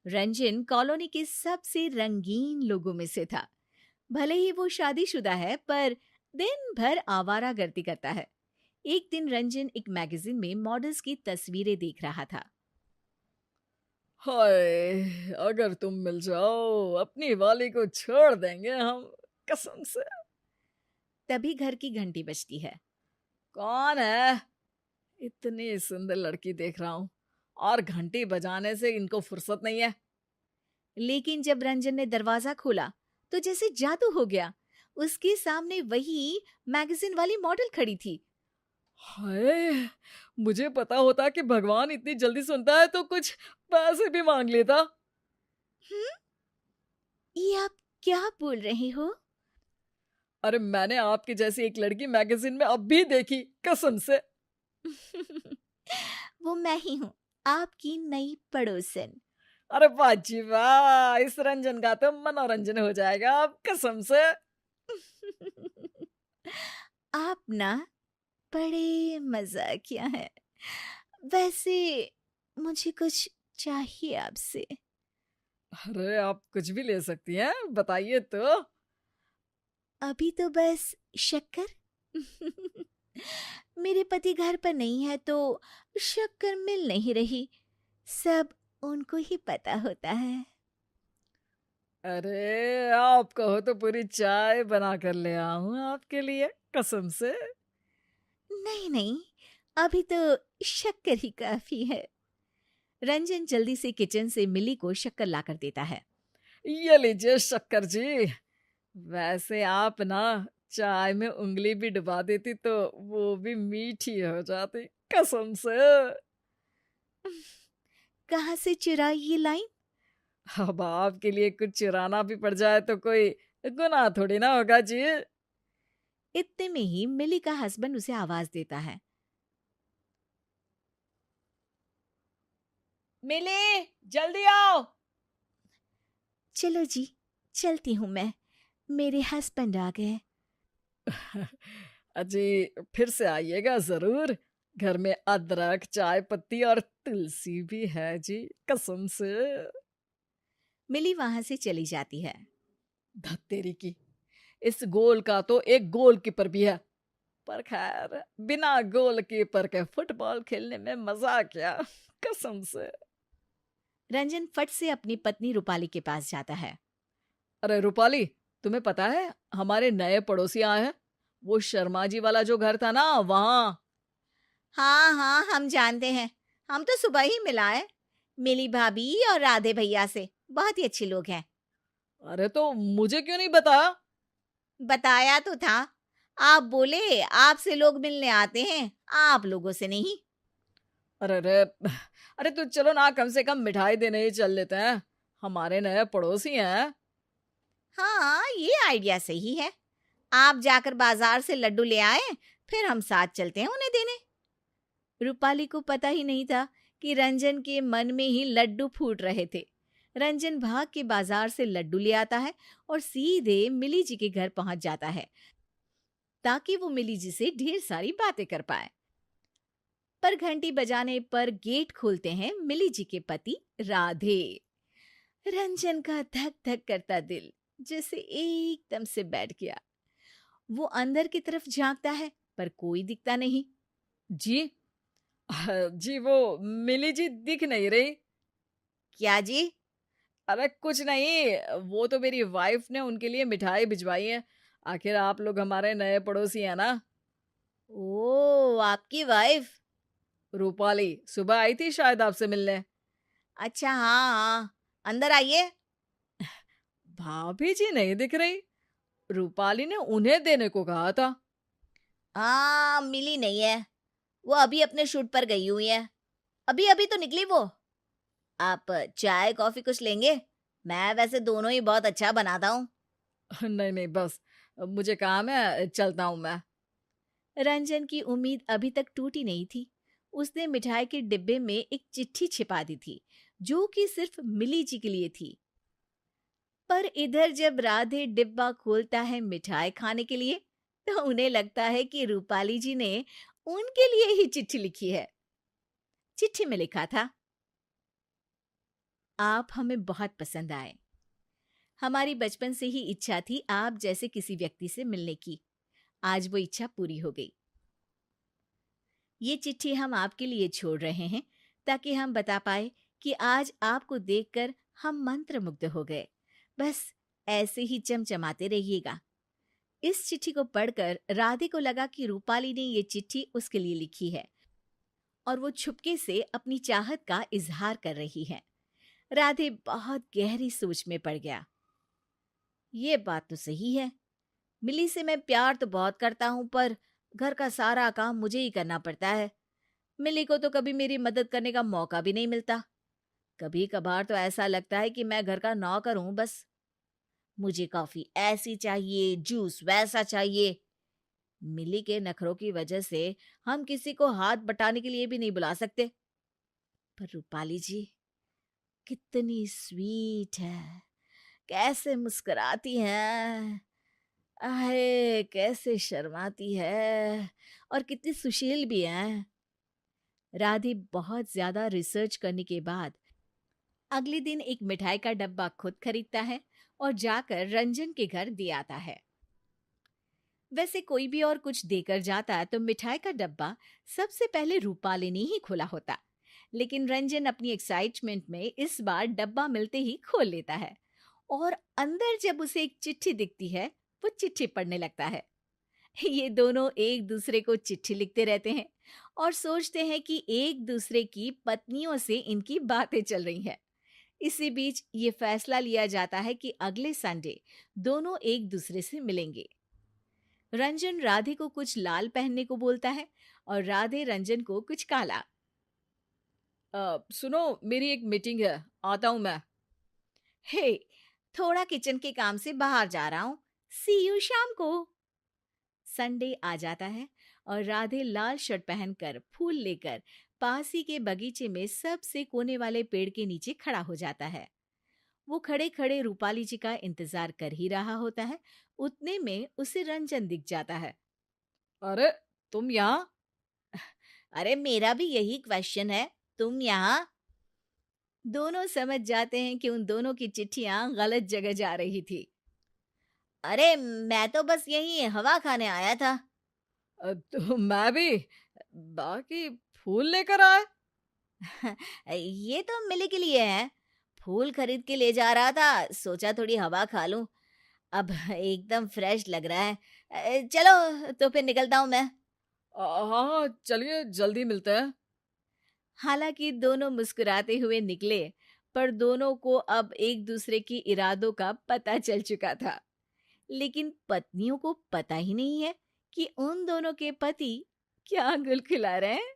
Ranjan colony के सबसे रंगीन लोगों में से था। भले ही वो शादीशुदा है, पर दिन भर आवारागर्दी करता है। एक दिन रंजन एक मैगजीन में मॉडल्स की तस्वीरें देख रहा था। हाय, अगर तुम मिल जाओ अपनी वाली को छोड़ देंगे हम, कसम से। तभी घर की घंटी बजती है। कौन है? इतनी सुंदर लड़की देख रहा हूँ और घंटी बजाने से इनको फुर्सत नहीं है। लेकिन जब रंजन ने दरवाजा खोला तो जैसे जादू हो गया। उसके सामने वही मैगजीन वाली मॉडल खड़ी थी। हाय, मुझे पता होता कि भगवान इतनी जल्दी सुनता है तो कुछ पैसे भी मांग लेता। हम्म, ये आप क्या बोल रहे हो? अरे मैंने आपकी जैसी एक लड़की मैगजीन में अब भी देखी, कसम से। वो मैं ही हूँ, आपकी नई पड़ोसन। अरे वाह जी वाह, इस रंजन का तो मनोरंजन हो जाएगा अब, कसम से। आप ना बड़े मजाकिया हैं। वैसे मुझे कुछ चाहिए आपसे। अरे आप कुछ भी ले सकती हैं, बताइए तो। अभी तो बस शक्कर। मेरे पति घर पर नहीं है तो शक्कर मिल नहीं रही। सब उनको ही पता होता है। अरे आप कहो तो पूरी चाय बना कर ले आऊं आपके लिए, कसम से। नहीं नहीं, अभी तो शक्कर ही काफी है। रंजन जल्दी से किचन से मिली को शक्कर लाकर देता है। ये लीजिए शक्कर जी। वैसे आप ना चाय में उंगली भी डुबा देती तो वो भी मीठी हो जाती, कसम से। कहाँ से चुराई ये लाइन? अब आपके लिए कुछ चुराना भी पड़ जाए तो कोई गुनाह थोड़ी ना होगा जी। इतने में ही मिली का हस्बैंड उसे आवाज देता है। मिली, जल्दी आओ। चलो जी, चलती हूँ मैं, मेरे हस्बैंड आ गए। अजी, फिर से आइएगा जरूर। घर में अदरक, चाय पत्ती और तुलसी भी है जी, कसम से। मिली वहां से चली जाती है। धत्तेरी की, इस गोल का तो एक गोलकीपर भी है। पर खैर, बिना गोलकीपर के फुटबॉल खेलने में मजा क्या, कसम से। रंजन फट से अपनी पत्नी रूपाली के पास जाता है। अरे रूपाली, तुम्हें पता है हमारे नए पड़ोसी आए हैं? वो शर्मा जी वाला जो घर था ना, वहां। हाँ हाँ, हम जानते हैं। हम तो सुबह ही मिलाए मिली भाभी और राधे भैया से। बहुत ही अच्छे लोग हैं। अरे तो मुझे क्यों नहीं बताया? बताया तो था। आप बोले आपसे लोग मिलने आते हैं, आप लोगों से नहीं। अरे रे, अरे तो चलो ना, कम से कम मिठाई देने ही चल लेते हैं। हमारे नए पड़ोसी हैं। हाँ, ये आइडिया सही है। आप जाकर बाजार से लड्डू ले आए, फिर हम साथ चलते हैं उन्हें देने। रूपाली को पता ही नहीं था कि रंजन के मन में ही लड्डू फूट रहे थे। रंजन भाग के बाजार से लड्डू ले आता है और सीधे मिली जी के घर पहुंच जाता है, ताकि वो मिली जी से ढेर सारी बातें कर पाए। पर घंटी बजाने पर गेट खोलते हैं मिली जी के पति राधे। रंजन का धक धक करता दिल जैसे एकदम से बैठ गया। वो अंदर की तरफ झांकता है, पर कोई दिखता नहीं। जी, जी वो मिली जी दिख नहीं रही। क्या जी? अरे कुछ नहीं, वो तो मेरी वाइफ ने उनके लिए मिठाई भिजवाई है। आखिर आप लोग हमारे नए पड़ोसी हैं ना। ओ, आपकी वाइफ? रूपाली सुबह आई थी शायद आपसे मिलने। अच्छा, हाँ हाँ, अंदर आइए। भाभी जी नहीं दिख रही। रूपाली ने उन्हें देने को कहा था। हाँ, मिली नहीं है। वो अभी अपने शूट पर गई हुई है। अभी अभी तो निकली वो। आप चाय कॉफी कुछ लेंगे? मैं वैसे दोनों ही बहुत अच्छा बनाता हूँ। नहीं नहीं, बस मुझे काम है, चलता हूं मैं। रंजन की उम्मीद अभी तक टूटी नहीं थी। उसने मिठाई के डिब्बे में एक चिट्ठी छिपा दी थी, जो कि सिर्फ मिली जी के लिए थी। पर इधर जब राधे डिब्बा खोलता है मिठाई खाने के लिए, तो उन्हें लगता है कि रूपाली जी ने उनके लिए ही चिट्ठी लिखी है। चिट्ठी में लिखा था, आप हमें बहुत पसंद आए। हमारी बचपन से ही इच्छा थी आप जैसे किसी व्यक्ति से मिलने की। आज वो इच्छा पूरी हो गई। ये चिट्ठी हम आपके लिए छोड़ रहे हैं ताकि हम बता पाए कि आज आपको देखकर हम मंत्रमुग्ध हो गए। बस ऐसे ही चमचमाते रहिएगा। इस चिट्ठी को पढ़कर राधे को लगा कि रूपाली ने ये चिट्ठी उसके लिए लिखी है और वो छुपके से अपनी चाहत का इजहार कर रही है। राधे बहुत गहरी सोच में पड़ गया। ये बात तो सही है, मिली से मैं प्यार तो बहुत करता हूं, पर घर का सारा काम मुझे ही करना पड़ता है। मिली को तो कभी मेरी मदद करने का मौका भी नहीं मिलता। कभी कभार तो ऐसा लगता है कि मैं घर का नौकर हूं बस। मुझे कॉफी ऐसी चाहिए, जूस वैसा चाहिए। मिली के नखरों की वजह से हम किसी को हाथ बटाने के लिए भी नहीं बुला सकते। पर रूपाली जी कितनी स्वीट है, कैसे मुस्कुराती है, आहे कैसे शर्माती है, और कितनी सुशील भी है। राधे बहुत ज्यादा रिसर्च करने के बाद अगले दिन एक मिठाई का डब्बा खुद खरीदता है और जाकर रंजन के घर दे आता है। वैसे कोई भी और कुछ देकर जाता तो मिठाई का डब्बा सबसे पहले रूपाली ने ही खोला होता, लेकिन रंजन अपनी एक्साइटमेंट में इस बार डब्बा मिलते ही खोल लेता है और अंदर जब उसे एक चिट्ठी दिखती है वो चिट्ठी पढ़ने लगता है। ये दोनों एक दूसरे को चिट्ठी लिखते रहते हैं और सोचते हैं कि एक दूसरे की पत्नियों से इनकी बातें चल रही हैं। इसी बीच ये फैसला लिया जाता है कि अगले संडे दोनों एक दूसरे से मिलेंगे। रंजन राधे को कुछ लाल पहनने को बोलता है और राधे रंजन को कुछ काला। सुनो, मेरी एक मीटिंग है, आता हूं मैं। हे, थोड़ा किचन के काम से बाहर जा रहा हूँ, सी यू शाम को। संडे आ जाता है और राधे लाल शर्ट पहनकर फूल लेकर पास ही के बगीचे में सबसे कोने वाले पेड़ के नीचे खड़ा हो जाता है। वो खड़े खड़े रूपाली जी का इंतजार कर ही रहा होता है। उतने में उसे रंजन दिख जाता है। अरे, तुम यहाँ? अरे मेरा भी यही क्वेश्चन है, तुम यहाँ? दोनों समझ जाते हैं कि उन दोनों की चिट्ठियां गलत जगह जा रही थी। अरे मैं तो बस यही हवा खाने आया था। तो मैं भी। बाकी फूल लेकर आए? ये तो मिली के लिए है, फूल खरीद के ले जा रहा था, सोचा थोड़ी हवा खा लूं। अब एकदम फ्रेश लग रहा है। चलो तो फिर निकलता हूं मैं। हाँ हाँ, चलिए जल्दी मिलते हैं। हालांकि दोनों मुस्कुराते हुए निकले, पर दोनों को अब एक दूसरे की इरादों का पता चल चुका था। लेकिन पत्नियों को पता ही नहीं है कि उन दोनों के पति क्या गुल खिला रहे हैं।